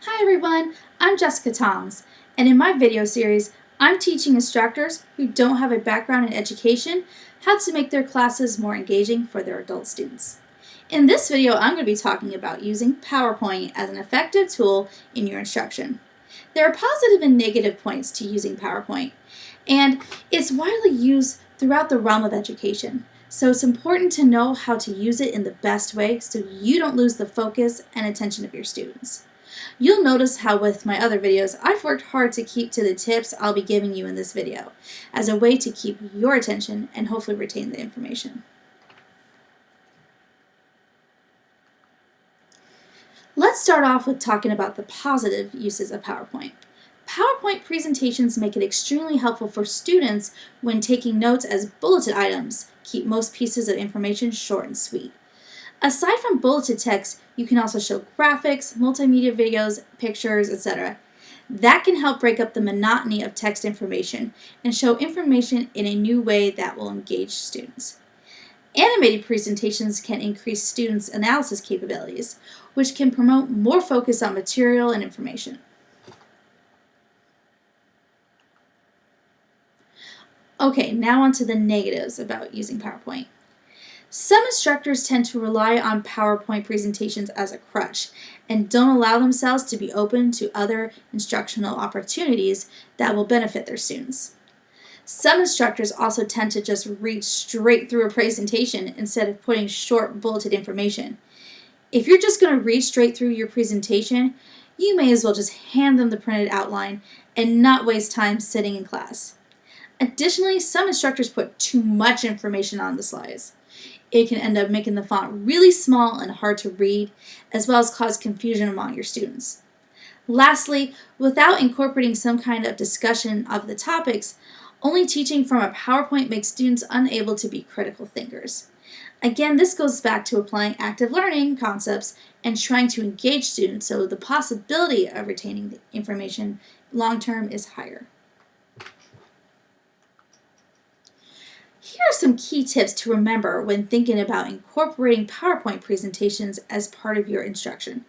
Hi everyone, I'm Jessica Toms, and in my video series, I'm teaching instructors who don't have a background in education how to make their classes more engaging for their adult students. In this video, I'm going to be talking about using PowerPoint as an effective tool in your instruction. There are positive and negative points to using PowerPoint, and it's widely used throughout the realm of education. So it's important to know how to use it in the best way so you don't lose the focus and attention of your students. You'll notice how with my other videos, I've worked hard to keep to the tips I'll be giving you in this video as a way to keep your attention and hopefully retain the information. Let's start off with talking about the positive uses of PowerPoint. PowerPoint presentations make it extremely helpful for students when taking notes as bulleted items, keep most pieces of information short and sweet. Aside from bulleted text, you can also show graphics, multimedia videos, pictures, etc. That can help break up the monotony of text information and show information in a new way that will engage students. Animated presentations can increase students' analysis capabilities, which can promote more focus on material and information. Okay, now on to the negatives about using PowerPoint. Some instructors tend to rely on PowerPoint presentations as a crutch and don't allow themselves to be open to other instructional opportunities that will benefit their students. Some instructors also tend to just read straight through a presentation instead of putting short bulleted information. If you're just going to read straight through your presentation, you may as well just hand them the printed outline and not waste time sitting in class. Additionally, some instructors put too much information on the slides. It can end up making the font really small and hard to read, as well as cause confusion among your students. Lastly, without incorporating some kind of discussion of the topics, only teaching from a PowerPoint makes students unable to be critical thinkers. Again, this goes back to applying active learning concepts and trying to engage students so the possibility of retaining the information long-term is higher. Here are some key tips to remember when thinking about incorporating PowerPoint presentations as part of your instruction.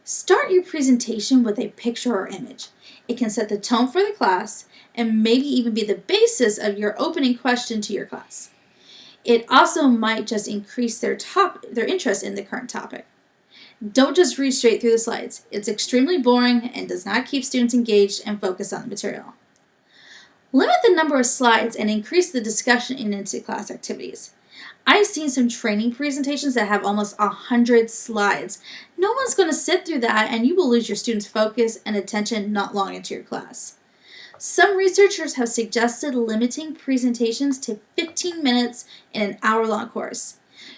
Start your presentation with a picture or image. It can set the tone for the class and maybe even be the basis of your opening question to your class. It also might just increase their interest in the current topic. Don't just read straight through the slides. It's extremely boring and does not keep students engaged and focused on the material. Limit the number of slides and increase the discussion in inter-class activities. I've seen some training presentations that have almost 100 slides. No one's going to sit through that and you will lose your students' focus and attention not long into your class. Some researchers have suggested limiting presentations to 15 minutes in an hour-long course.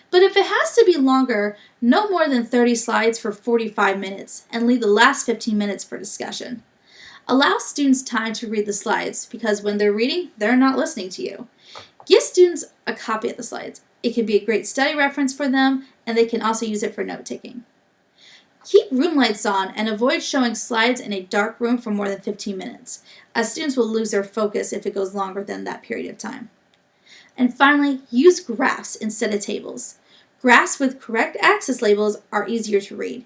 But if it has to be longer, no more than 30 slides for 45 minutes and leave the last 15 minutes for discussion. Allow students time to read the slides because when they're reading, they're not listening to you. Give students a copy of the slides. It can be a great study reference for them, and they can also use it for note-taking. Keep room lights on and avoid showing slides in a dark room for more than 15 minutes, as students will lose their focus if it goes longer than that period of time. And finally, use graphs instead of tables. Graphs with correct axis labels are easier to read.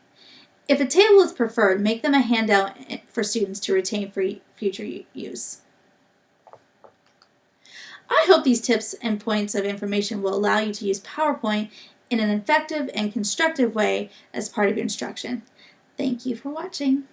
If a table is preferred, make them a handout for students to retain for future use. I hope these tips and points of information will allow you to use PowerPoint in an effective and constructive way as part of your instruction. Thank you for watching.